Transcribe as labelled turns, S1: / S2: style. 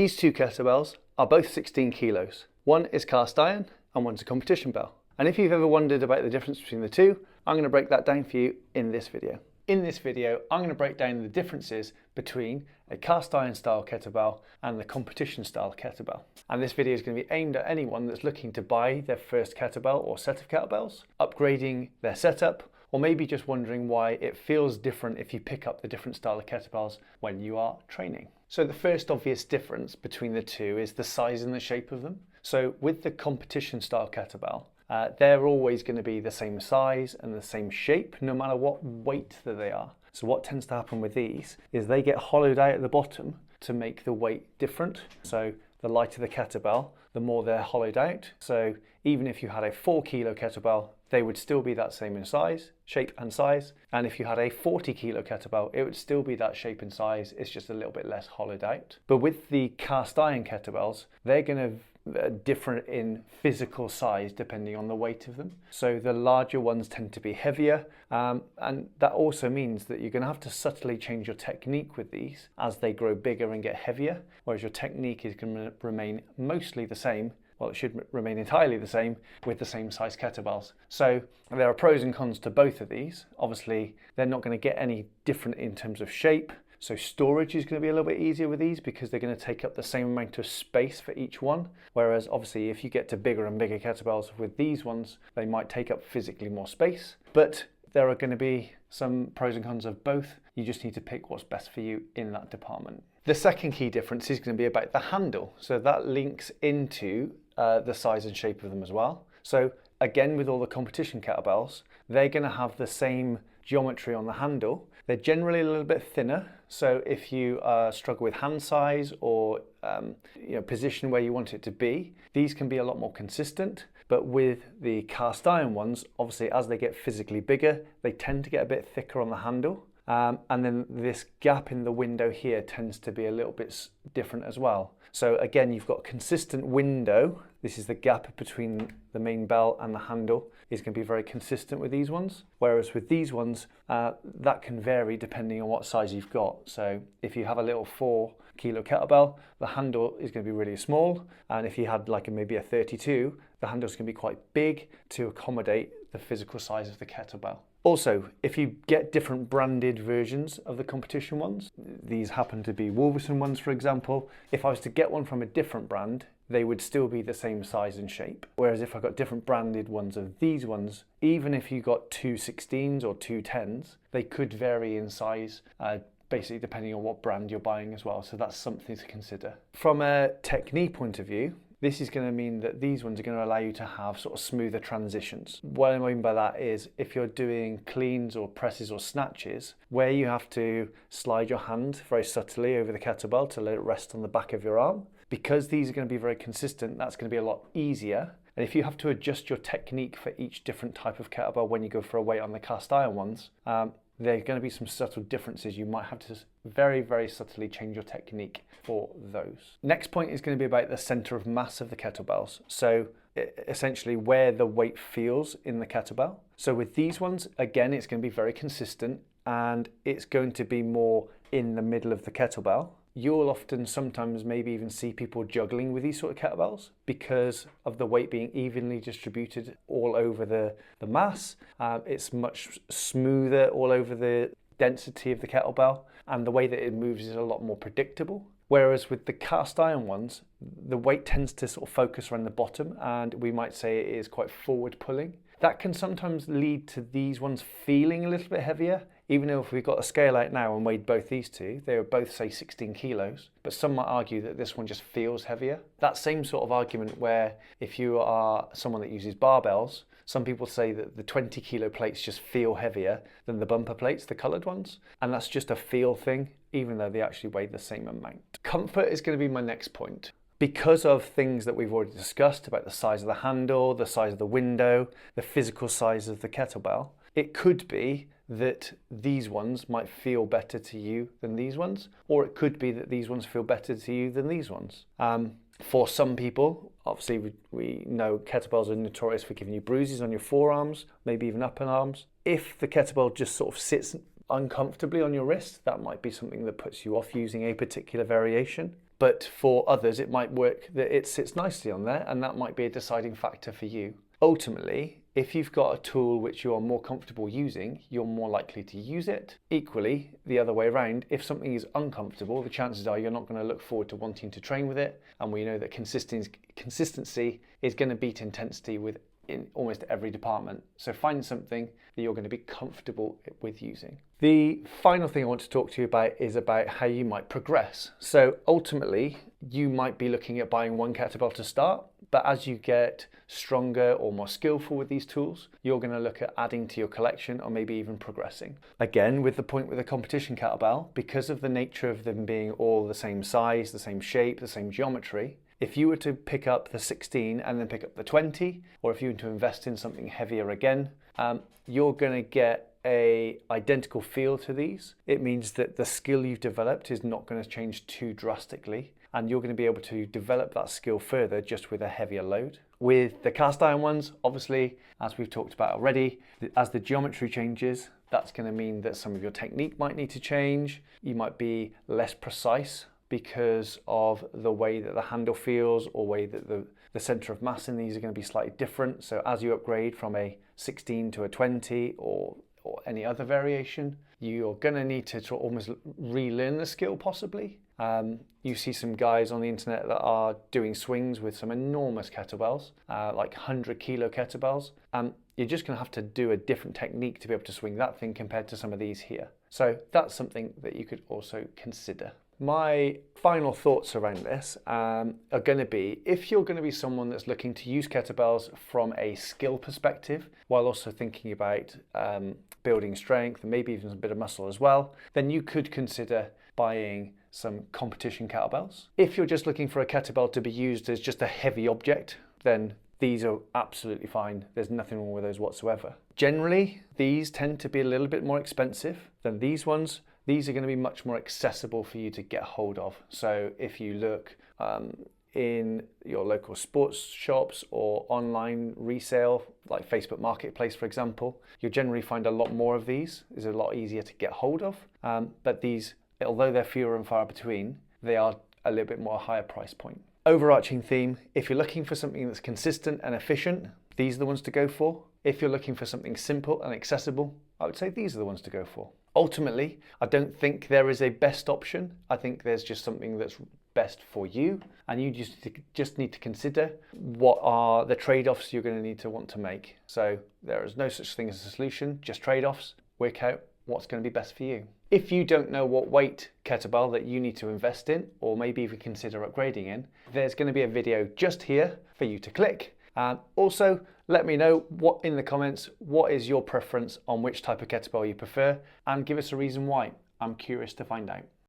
S1: These two kettlebells are both 16 kilos. One is cast iron and one's a competition bell. And if you've ever wondered about the difference between the two, I'm going to break that down for you in this video. In this video, I'm going to break down the differences between a cast iron style kettlebell and the competition style kettlebell. And this video is going to be aimed at anyone that's looking to buy their first kettlebell or set of kettlebells, upgrading their setup, or maybe just wondering why it feels different if you pick up the different style of kettlebells when you are training. So the first obvious difference between the two is the size and the shape of them. So with the competition style kettlebell, they're always going to be the same size and the same shape no matter what weight that they are. So what tends to happen with these is they get hollowed out at the bottom to make the weight different. So the lighter the kettlebell, the more they're hollowed out. So even if you had a 4 kilo kettlebell, they would still be that same in size, shape and size. And if you had a 40 kilo kettlebell, it would still be that shape and size. It's just a little bit less hollowed out. But with the cast iron kettlebells, they're going to different in physical size depending on the weight of them. So the larger ones tend to be heavier, and that also means that you're going to have to subtly change your technique with these as they grow bigger and get heavier, whereas your technique is going to remain mostly the same. Well, it should remain entirely the same with the same size kettlebells. So there are pros and cons to both of these. Obviously, they're not going to get any different in terms of shape. So storage is going to be a little bit easier with these because they're going to take up the same amount of space for each one. Whereas obviously if you get to bigger and bigger kettlebells with these ones, they might take up physically more space. But there are going to be some pros and cons of both. You just need to pick what's best for you in that department. The second key difference is going to be about the handle. So that links into the size and shape of them as well. So again, with all the competition kettlebells, they're going to have the same geometry on the handle. They're generally a little bit thinner. So if you struggle with hand size or position where you want it to be, these can be a lot more consistent. But with the cast iron ones, obviously as they get physically bigger, they tend to get a bit thicker on the handle. And then this gap in the window here tends to be a little bit different as well. So again, you've got a consistent window. This is the gap between the main bell and the handle is going to be very consistent with these ones. Whereas with these ones, that can vary depending on what size you've got. So if you have a little 4 kilo kettlebell, the handle is going to be really small. And if you had maybe a 32, the handle is going to be quite big to accommodate the physical size of the kettlebell. Also, if you get different branded versions of the competition ones, these happen to be Wolverton ones, for example. If I was to get one from a different brand, they would still be the same size and shape. Whereas if I got different branded ones of these ones, even if you got 2 16s or 2 10s, they could vary in size, basically depending on what brand you're buying as well. So that's something to consider. From a technique point of view, this is going to mean that these ones are going to allow you to have sort of smoother transitions. What I mean by that is if you're doing cleans or presses or snatches, where you have to slide your hand very subtly over the kettlebell to let it rest on the back of your arm, because these are going to be very consistent, that's going to be a lot easier. And if you have to adjust your technique for each different type of kettlebell when you go for a weight on the cast iron ones, there are going to be some subtle differences. You might have to very, very subtly change your technique for those. Next point is going to be about the center of mass of the kettlebells. So essentially where the weight feels in the kettlebell. So with these ones, again, it's going to be very consistent and it's going to be more in the middle of the kettlebell. You'll often sometimes maybe even see people juggling with these sort of kettlebells because of the weight being evenly distributed all over the mass. It's much smoother all over the density of the kettlebell, and the way that it moves is a lot more predictable. Whereas with the cast iron ones, the weight tends to sort of focus around the bottom, and we might say it is quite forward pulling. That can sometimes lead to these ones feeling a little bit heavier. Even though if we got a scale out now and weighed both these two, they would both say 16 kilos, but some might argue that this one just feels heavier. That same sort of argument where if you are someone that uses barbells, some people say that the 20 kilo plates just feel heavier than the bumper plates, the coloured ones, and that's just a feel thing, even though they actually weigh the same amount. Comfort is going to be my next point. Because of things that we've already discussed about the size of the handle, the size of the window, the physical size of the kettlebell, it could be that these ones might feel better to you than these ones, or it could be that these ones feel better to you than these ones. For some people, obviously we know kettlebells are notorious for giving you bruises on your forearms, maybe even upper arms. If the kettlebell just sort of sits uncomfortably on your wrist, that might be something that puts you off using a particular variation. but for others it might work that it sits nicely on there, and that might be a deciding factor for you. Ultimately, if you've got a tool which you are more comfortable using, you're more likely to use it. Equally, the other way around, if something is uncomfortable, the chances are you're not going to look forward to wanting to train with it. And we know that consistency is going to beat intensity in almost every department. So find something that you're going to be comfortable with using. The final thing I want to talk to you about is about how you might progress. So ultimately, you might be looking at buying one kettlebell to start, but as you get stronger or more skillful with these tools, you're going to look at adding to your collection or maybe even progressing. Again, with the point with a competition kettlebell, because of the nature of them being all the same size, the same shape, the same geometry, if you were to pick up the 16 and then pick up the 20, or if you were to invest in something heavier again, you're going to get an identical feel to these. It means that the skill you've developed is not going to change too drastically, and you're going to be able to develop that skill further just with a heavier load. With the cast iron ones, obviously, as we've talked about already, as the geometry changes, that's going to mean that some of your technique might need to change. You might be less precise because of the way that the handle feels, or way that the center of mass in these are going to be slightly different. So as you upgrade from a 16 to a 20 or any other variation, you're going to need to almost relearn the skill possibly. You see some guys on the internet that are doing swings with some enormous kettlebells, like 100-kilo kettlebells. You're just going to have to do a different technique to be able to swing that thing compared to some of these here. So that's something that you could also consider. My final thoughts around this are going to be, if you're going to be someone that's looking to use kettlebells from a skill perspective, while also thinking about building strength and maybe even a bit of muscle as well, then you could consider buying some competition kettlebells. If you're just looking for a kettlebell to be used as just a heavy object, then these are absolutely fine. There's nothing wrong with those whatsoever. Generally, these tend to be a little bit more expensive than these ones. These are going to be much more accessible for you to get hold of. So if you look in your local sports shops or online resale, like Facebook Marketplace, for example, you'll generally find a lot more of these. It's a lot easier to get hold of. But these, although they're fewer and far between, they are a little bit more higher price point. Overarching theme, if you're looking for something that's consistent and efficient, these are the ones to go for. If you're looking for something simple and accessible, I would say these are the ones to go for. Ultimately, I don't think there is a best option. I think there's just something that's best for you, and you just need to consider what are the trade-offs you're going to need to want to make. So there is no such thing as a solution, just trade-offs. Work out what's going to be best for you. If you don't know what weight kettlebell that you need to invest in, or maybe even consider upgrading in, there's going to be a video just here for you to click. Also, let me know in the comments what is your preference on which type of kettlebell you prefer, and give us a reason why. I'm curious to find out.